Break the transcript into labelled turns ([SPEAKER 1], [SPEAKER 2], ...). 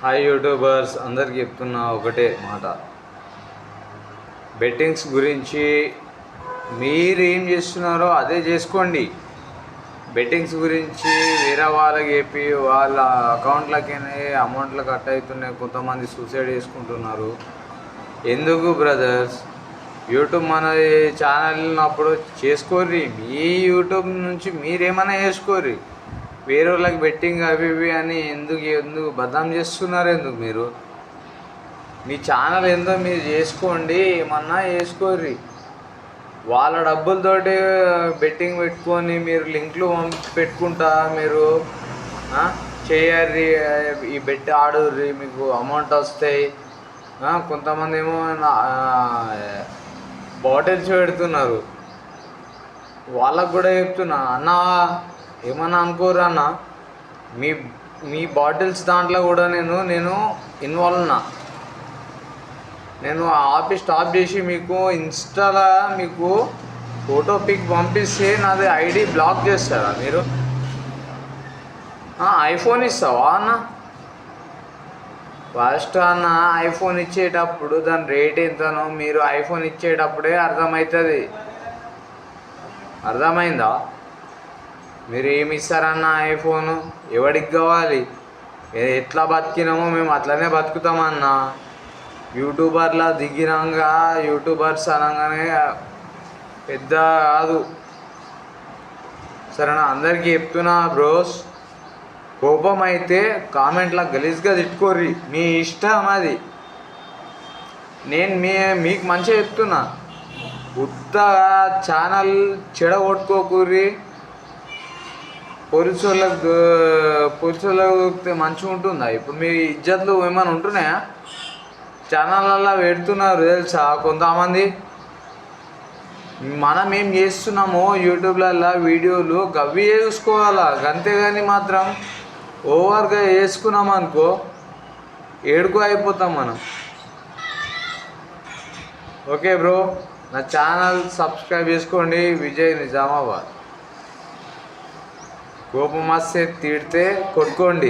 [SPEAKER 1] Hi YouTubers అందరికి చెప్తున్నా ఒకటే మాట, బెట్టింగ్స్ గురించి మీరేం చేస్తున్నారో అదే చేసుకోండి. బెట్టింగ్స్ గురించి వేరే వాళ్ళకి చెప్పి వాళ్ళ అకౌంట్లకే అమౌంట్లు కట్ అవుతున్నాయి, కొంతమంది సూసైడ్ చేసుకుంటున్నారు. ఎందుకు బ్రదర్స్? యూట్యూబ్ మన ఛానల్ ఉన్నప్పుడు చేసుకోర్రి, మీ యూట్యూబ్ నుంచి మీరేమైనా చేసుకోర్రి. వేరే వాళ్ళకి బెట్టింగ్ అవి ఇవి అని ఎందుకు బదనాం చేస్తున్నారు? ఎందుకు మీరు మీ ఛానల్ ఏందో మీరు చేసుకోండి, ఏమన్నా చేసుకోర్రి. వాళ్ళ డబ్బులతోటి బెట్టింగ్ పెట్టుకొని మీరు లింక్లు పెట్టుకుంటా మీరు చేయర్రి, ఈ బెట్ ఆడుర్రి, మీకు అమౌంట్ వస్తాయి. కొంతమంది ఏమో బాటిల్స్ పెడుతున్నారు. వాళ్ళకు కూడా చెప్తున్నా, అన్న ఏమన్నా అనుకోరు అన్న, మీ మీ బాటిల్స్ దాంట్లో కూడా నేను ఇన్వాల్వ్ ఉన్నా. నేను ఆఫీస్ స్టాప్ చేసి మీకు ఇన్స్టాలో మీకు ఫోటో పిక్ పంపిస్తే నాది ఐడి బ్లాక్ చేస్తారా మీరు? ఐఫోన్ ఇస్తావా అన్న? ఫస్ట్ అన్న ఐఫోన్ ఇచ్చేటప్పుడు దాని రేట్ ఎంతనో మీరు ఐఫోన్ ఇచ్చేటప్పుడే అర్థమవుతుంది. అర్థమైందా? మీరు ఏమి ఇస్తారన్న ఐఫోను? ఎవడికి కావాలి? ఎట్లా బతికినామో మేము అట్లనే బతుకుతామన్నా. యూట్యూబర్లా దిగినాక యూట్యూబర్స్ అనగానే పెద్ద కాదు, సరేనా? అందరికీ చెప్తున్నా బ్రోస్, కోపం అయితే కామెంట్లో గలీజ్గా తిట్టుకోర్రి, మీ ఇష్టం అది. నేను మీకు మంచిగా చెప్తున్నా, ఉత్తగా ఛానల్ చెడగొట్టుకోకూర్రి. పోలీసులకు మంచిగా ఉంటుందా? ఇప్పుడు మీ ఇజ్జత్లు ఏమైనా ఉంటున్నాయా? ఛానళ్ళల్లో పెడుతున్నారు తెలుసా కొంతమంది. మనం ఏం చేస్తున్నామో యూట్యూబ్లలో వీడియోలు గవ్వి చూసుకోవాలా, అంతేగాని మాత్రం ఓవర్గా వేసుకున్నాం అనుకో ఏడుకో అయిపోతాం మనం. ఓకే బ్రో, నా ఛానల్ సబ్స్క్రైబ్ చేసుకోండి. విజయ్ నిజామాబాద్. కోపం వస్తే తిడితే కొట్టుకోండి.